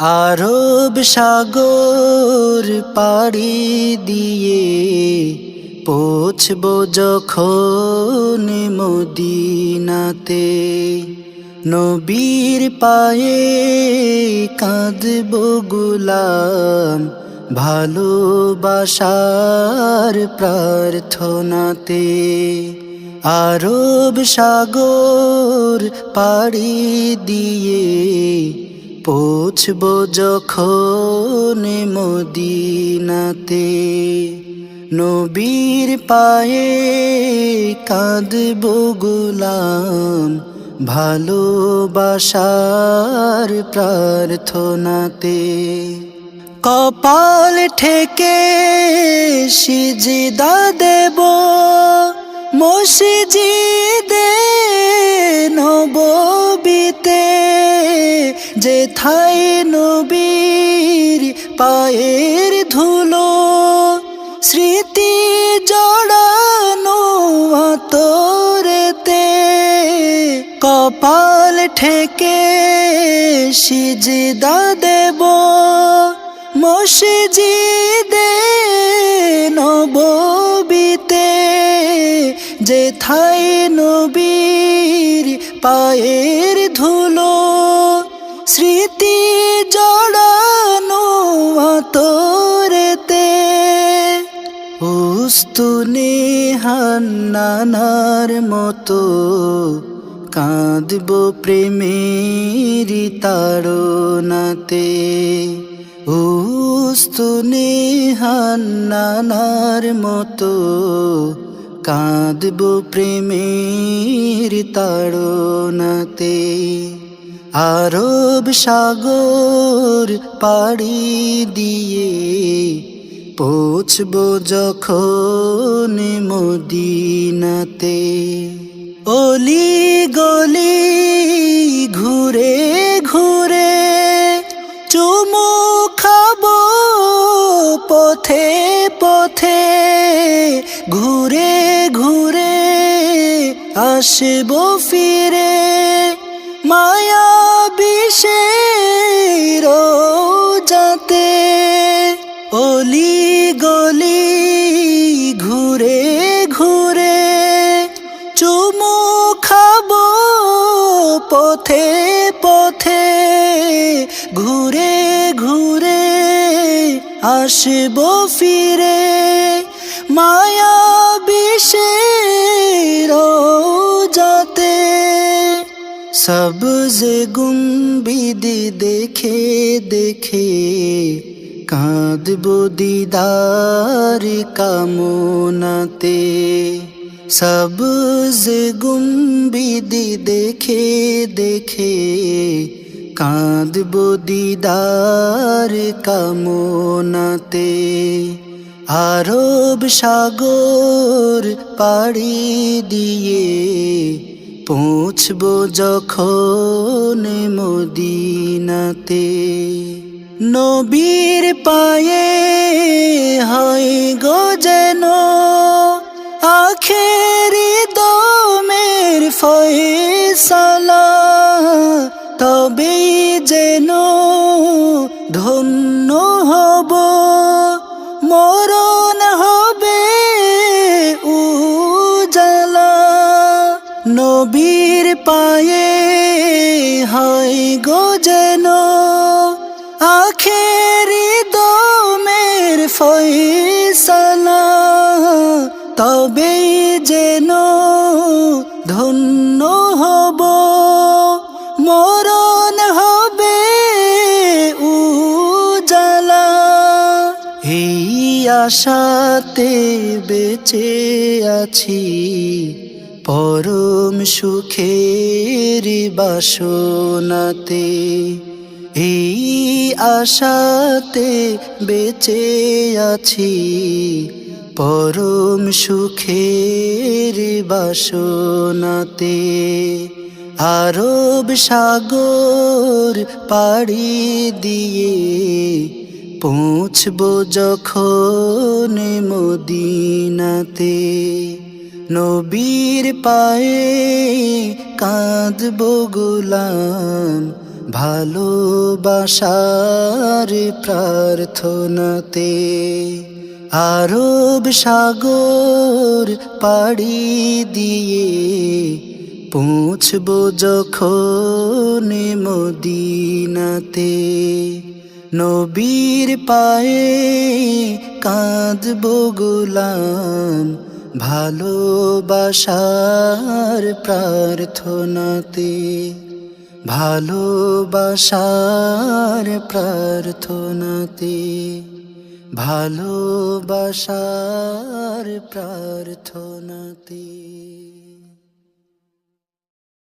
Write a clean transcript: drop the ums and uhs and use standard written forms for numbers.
আরব সাগর পাড়ি দিয়ে পৌঁছব যখন মদিনাতে, নবীর পায়ে কাঁদব গোলাম ভালোবাসার প্রার্থনাতে। আরব সাগর পাড়ি দিয়ে পৌঁছব যখন মদিনাতে, নবীর পায়ে কাঁদব গোলাম ভালোবাসার প্রার্থনাতে। কপাল ঠেকে সিজদা দেব মসজিদে নববীতে, যেথায় নবীর পায়ের ধুলো স্মৃতি জড়ানো আতরেতে। কপাল ঠেকে সিজদা দেব মসজিদে নববীতে, যেথায় নবীর পায়ের ধুলো স্মৃতি জড়ানো আতরেতে। উস্তুনে হান্নানার মতো কাঁদব প্রেমের তাড়নাতে। উস্তুনে হান্নানার মতো কাঁদব প্রেমের তাড়নাতে। আরব সাগর পাড়ি দিয়ে পৌঁছব যখন মদিনাতে। অলি গলি ঘুরে ঘুরে চুমু খাবো পথে পথে, ঘুরে ঘুরে আসব ফিরে মায়াবী রোজাতে। অলি গলি ঘুরে ঘুরে চুমু খাবো পথে পথে, ঘুরে ঘুরে আসব ফিরে মায়াবী রোজাতে। সবজ গুম্বিদ দেখে দেখে কাঁদব দিদার কামনাতে। সবজ গুম্বিদ দেখে দেখে কাঁদব দিদার কামনাতে। আরব সাগর পাড়ি দিয়ে পৌঁছব যখন মদিনাতে, নবীর পায়ে হয় গো যেন আখেরি দমের ফয়সালা, তবেই যেন ধন্য হব মরণ হবে উজালা। নবীর পায়ে হয় গো যেন আখেরি দমের ফয়সালা, তবেই যেন ধন্য হব মরণ হবে উজালা। এই আশাতে বেঁচে আছি পরম সুখের বাসনাতে। এই আশাতে বেঁচে আছি পরম সুখের বাসনাতে। আরব সাগর পাড়ি দিয়ে পৌঁছব যখন মদিনাতে, নবীর পায়ে কাঁদব গোলাম ভালোবাসার প্রার্থনাতে। আরব সাগর পাড়ি দিয়ে পৌঁছবো যখন মদিনাতে, নবীর পায়ে কাঁদবো গোলাম ভালোবাসার প্রার্থনাতে, ভালোবাসার প্রার্থনাতে, ভালোবাসার প্রার্থনাতে।